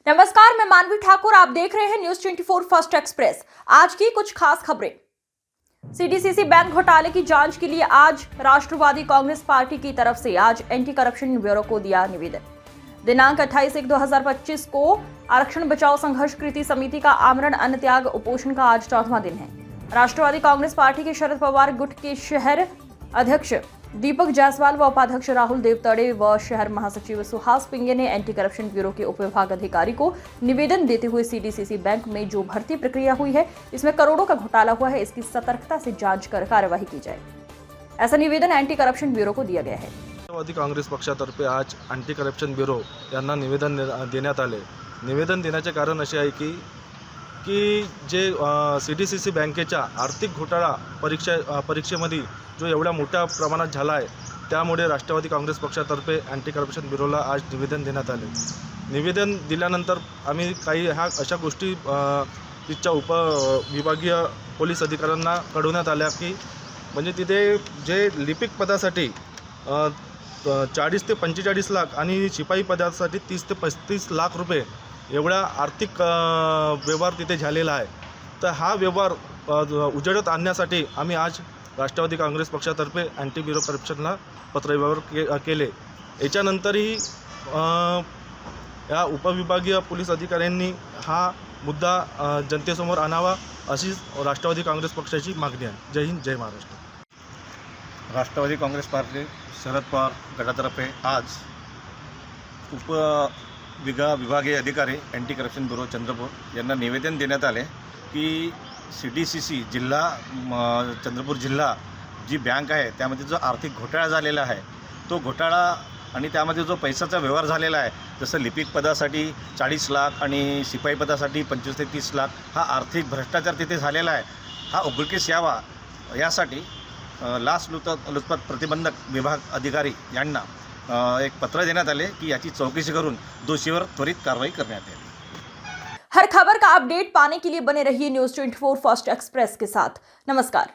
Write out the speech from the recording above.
नमस्कार, मैं मानवी ठाकुर। आप देख रहे हैं न्यूज 24 फर्स्ट एक्सप्रेस। आज की कुछ खास खबरें। सीडीसीसी बैंक घोटाले की जांच के लिए आज राष्ट्रवादी कांग्रेस पार्टी की तरफ से आज एंटी करप्शन ब्यूरो को दिया निवेदन। दिनांक 28/1/2025 को आरक्षण बचाओ संघर्ष कृति समिति का आमरण अन्न त्याग उपोषण का आज 14वां दिन है। राष्ट्रवादी कांग्रेस पार्टी के शरद पवार गुट के शहर अध्यक्ष दीपक जायसवाल व उपाध्यक्ष राहुल देवतड़े व शहर महासचिव सुहास पिंगे ने एंटी करप्शन ब्यूरो के उप विभाग अधिकारी को निवेदन देते हुए सीडीसीसी बैंक में जो भर्ती प्रक्रिया हुई है, इसमें करोड़ों का घोटाला हुआ है, इसकी सतर्कता से जांच कर कार्यवाही की जाए। ऐसा निवेदन एंटी करप्शन ब्यूरो को दिया गया है। राष्ट्रवादी काँग्रेस पक्षातर्फे आज अँटी करप्शन ब्युरो यांना निवेदन देण्यात आले। निवेदन देण्याचे कारण असे आहे की जे सीडीसीसी बँकेच्या आर्थिक घोटाळा परीक्षेमध्ये जो एवढ्या मोठ्या प्रमाणात झाला आहे, त्यामुळे राष्ट्रवादी काँग्रेस पक्षातर्फे अँटी करप्शन ब्युरोला आज निवेदन देण्यात आले। निवेदन दिल्यानंतर आम्ही काही अशा गोष्टी तिथच्या उपविभागीय पोलीस अधिकाऱ्यांना कळवण्यात आल्या की म्हणजे तिथे जे लिपिक पदासाठी 40 ते 45 लाख आणि शिपाई पदासाठी 30 ते 35 लाख रुपये एवढा आर्थिक व्यवहार तिथे झालेला आहे। तर हा व्यवहार उजेडात आणण्यासाठी आम्ही आज राष्ट्रवादी काँग्रेस पक्षातर्फे अँटी ब्युरो करप्शनला पत्रव्यवहार केले। याच्यानंतरही या उपविभागीय पोलीस अधिकाऱ्यांनी हा मुद्दा जनतेसमोर आणावा अशी राष्ट्रवादी काँग्रेस पक्षाची मागणी आहे। जय हिंद, जय महाराष्ट्र। राष्ट्रवादी काँग्रेस पार्टी शरद पवार गटातर्फे आज विभागीय अधिकारी अँटी करप्शन ब्युरो चंद्रपूर यांना निवेदन देण्यात आले की सीडीसीसी जिल्हा चंद्रपूर जिल्हा जी बँक आहे त्यामध्ये जो आर्थिक घोटाळा झालेला आहे, तो घोटाळा आणि त्यामध्ये जो पैशाचा व्यवहार झालेला आहे, जसं लिपिक पदासाठी 40 लाख आणि शिपाई पदासाठी 25 ते 30 लाख हा आर्थिक भ्रष्टाचार तिथे झालेला आहे, हा उघडकीस यावा यासाठी लाचलुचपत प्रतिबंधक विभाग अधिकारी यांना एक पत्र देण्यात आले की याची चौकशी करून दोषीवर त्वरित कारवाई करण्यात येईल। हर खबर का अपडेट पाने के लिए बने रहिए न्यूज 24 फर्स्ट एक्सप्रेस के साथ। नमस्कार।